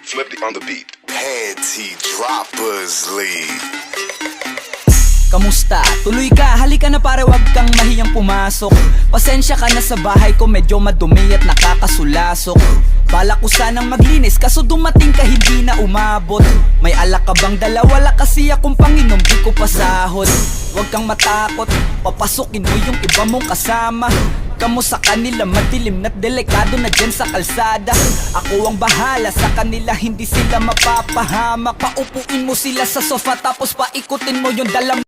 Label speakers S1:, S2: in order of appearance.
S1: Flip it on the beat.
S2: Panty Droppers League.
S3: Kamusta? Tuloy ka, halika na pare, wag kang mahiyang pumasok. Pasensya ka na sa bahay ko, medyo madumi at nakakasulasok. Bala ko sanang maglinis, kaso dumating ka hindi na umabot. May alak ka bang dala? Wala kasi akong panginom, di ko pasahod. Wag kang matakot, papasukin mo yung iba mong kasama. Kamo sa kanila madilim na't delikado na dyan sa kalsada. Ako ang bahala sa kanila, hindi sila mapapahamak. Paupuin mo sila sa sofa tapos paikutin mo yung dalam.